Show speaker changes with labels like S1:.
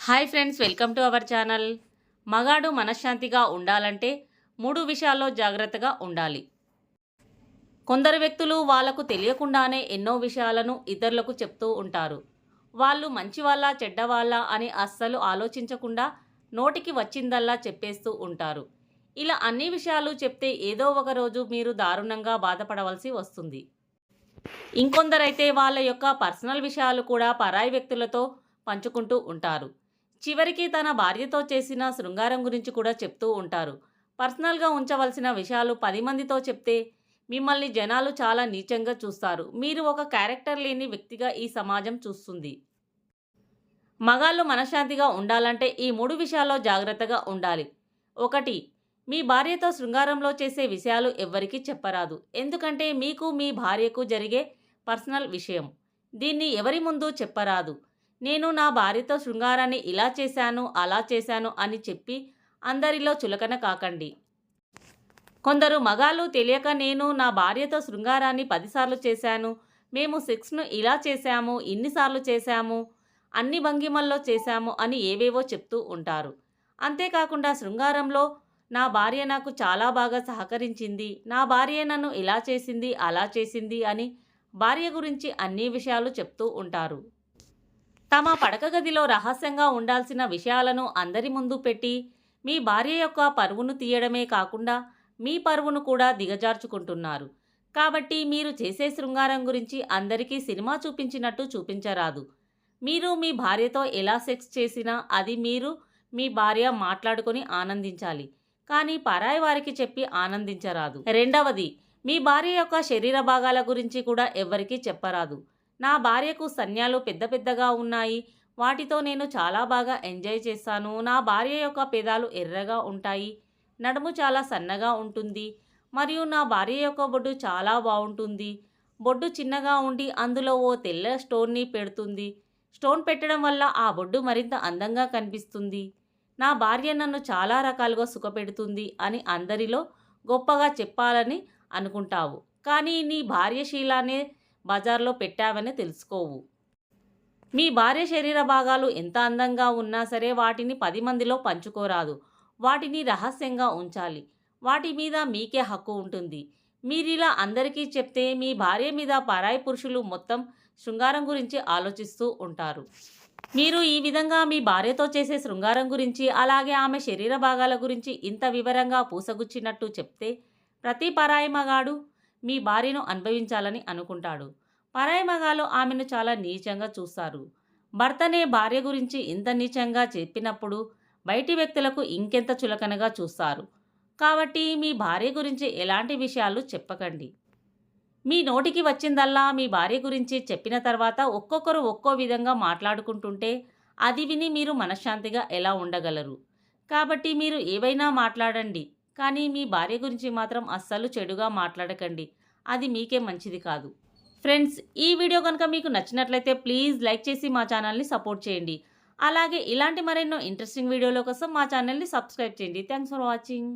S1: Hi friends, welcome to our channel. మగాడు మనశ్శాంతిగా ఉండాలంటే 3 విషయాల్లో జాగ్రత్తగా ఉండాలి. కొందరు వ్యక్తులు వాళ్లకు తెలియకుండానే ఎన్నో విషయాలను ఇతరులకు చెప్తూ ఉంటారు. వాళ్ళు మంచివాళ్ళ చెడ్డవాళ్ళ అని అస్సలు ఆలోచించకుండా నోటికి వచ్చిందల్లా చెప్పేస్తూ ఉంటారు. ఇలా అన్ని విషయాలు చెప్తే ఏదో ఒక రోజు మీరు దారుణంగా బాధపడవలసి వస్తుంది. ఇంకొందరైతే వాళ్ళ యొక్క పర్సనల్ విషయాలు కూడా పరాయి వ్యక్తులతో పంచుకుంటూ ఉంటారు. చివరికి తన భార్యతో చేసిన శృంగారం గురించి కూడా చెప్తూ ఉంటారు. పర్సనల్గా ఉంచవలసిన విషయాలు 10 మందితో చెప్తే మిమ్మల్ని జనాలు చాలా నీచంగా చూస్తారు. మీరు ఒక క్యారెక్టర్ లేని వ్యక్తిగా ఈ సమాజం చూస్తుంది. మగాళ్ళు మనశ్శాంతిగా ఉండాలంటే ఈ 3 విషయాల్లో జాగ్రత్తగా ఉండాలి. 1. మీ భార్యతో శృంగారంలో చేసే విషయాలు ఎవ్వరికీ చెప్పరాదు. ఎందుకంటే మీకు మీ భార్యకు జరిగే పర్సనల్ విషయం. దీన్ని ఎవరి ముందు చెప్పరాదు. నేను నా భార్యతో శృంగారాన్ని ఇలా చేశాను, అలా చేశాను అని చెప్పి అందరిలో చులకన కాకండి. కొందరు మగాళ్ళు తెలియక నేను నా భార్యతో శృంగారాన్ని 10 సార్లు చేశాను, మేము సెక్స్ను ఇలా చేశాము, ఇన్నిసార్లు చేశాము, అన్ని భంగిమల్లో చేశాము అని ఏవేవో చెప్తూ ఉంటారు. అంతేకాకుండా శృంగారంలో నా భార్య నాకు చాలా బాగా సహకరించింది, నా భార్య నన్ను ఇలా చేసింది, అలా చేసింది అని భార్య గురించి అన్ని విషయాలు చెప్తూ ఉంటారు. తమ పడక గదిలో రహస్యంగా ఉండాల్సిన విషయాలను అందరి ముందు పెట్టి మీ భార్య యొక్క పరువును తీయడమే కాకుండా మీ పరువును కూడా దిగజార్చుకుంటున్నారు. కాబట్టి మీరు చేసే శృంగారం గురించి అందరికీ సినిమా చూపించినట్టు చూపించరాదు. మీరు మీ భార్యతో ఎలా సెక్స్ చేసినా అది మీరు మీ భార్య మాట్లాడుకొని ఆనందించాలి, కానీ పరాయి వారికి చెప్పి ఆనందించరాదు. 2. మీ భార్య యొక్క శరీర భాగాల గురించి కూడా ఎవ్వరికీ చెప్పరాదు. నా భార్యకు సన్యాలు పెద్ద పెద్దగా ఉన్నాయి, వాటితో నేను చాలా బాగా ఎంజాయ్ చేస్తాను. నా భార్య యొక్క పెదాలు ఎర్రగా ఉంటాయి, నడుము చాలా సన్నగా ఉంటుంది, మరియు నా భార్య యొక్క బొడ్డు చాలా బాగుంటుంది. బొడ్డు చిన్నగా ఉండి అందులో ఓ తెల్ల స్టోన్ని పెడుతుంది. స్టోన్ పెట్టడం వల్ల ఆ బొడ్డు మరింత అందంగా కనిపిస్తుంది. నా భార్య నన్ను చాలా రకాలుగా సుఖపెడుతుంది అని అందరిలో గొప్పగా చెప్పాలని అనుకుంటావు, కానీ నీ భార్య శీలాన్ని బజార్లో పెట్టావని తెలుసుకోవు. మీ భార్య శరీర భాగాలు ఎంత అందంగా ఉన్నా సరే వాటిని 10 మందిలో పంచుకోరాదు. వాటిని రహస్యంగా ఉంచాలి. వాటి మీద మీకే హక్కు ఉంటుంది. మీరిలా అందరికీ చెప్తే మీ భార్య మీద పరాయి పురుషులు మొత్తం శృంగారం గురించి ఆలోచిస్తూ ఉంటారు. మీరు ఈ విధంగా మీ భార్యతో చేసే శృంగారం గురించి, అలాగే ఆమె శరీర భాగాల గురించి ఇంత వివరంగా పూసగుచ్చినట్టు చెప్తే ప్రతి పరాయి మగాడు మీ భార్యను అనుభవించాలని అనుకుంటాడు. పరాయి మగాళ్ళు ఆమెను చాలా నీచంగా చూస్తారు. భర్తనే భార్య గురించి ఇంత నీచంగా చెప్పినప్పుడు బయటి వ్యక్తులకు ఇంకెంత చులకనగా చూస్తారు. కాబట్టి మీ భార్య గురించి ఎలాంటి విషయాలు చెప్పకండి. మీ నోటికి వచ్చిందల్లా మీ భార్య గురించి చెప్పిన తర్వాత ఒక్కొక్కరు ఒక్కో విధంగా మాట్లాడుకుంటుంటే అది విని మీరు మనశ్శాంతిగా ఎలా ఉండగలరు? కాబట్టి మీరు ఏవైనా మాట్లాడండి, కానీ మీ భార్య గురించి మాత్రం అస్సలు చెడుగా మాట్లాడకండి. అది మీకే మంచిది కాదు. ఫ్రెండ్స్, ఈ వీడియో కనుక మీకు నచ్చినట్లయితే ప్లీజ్ లైక్ చేసి మా ఛానల్ని సపోర్ట్ చేయండి. అలాగే ఇలాంటి మరెన్నో ఇంట్రెస్టింగ్ వీడియోల కోసం మా ఛానల్ని సబ్స్క్రైబ్ చేయండి. Thanks for watching.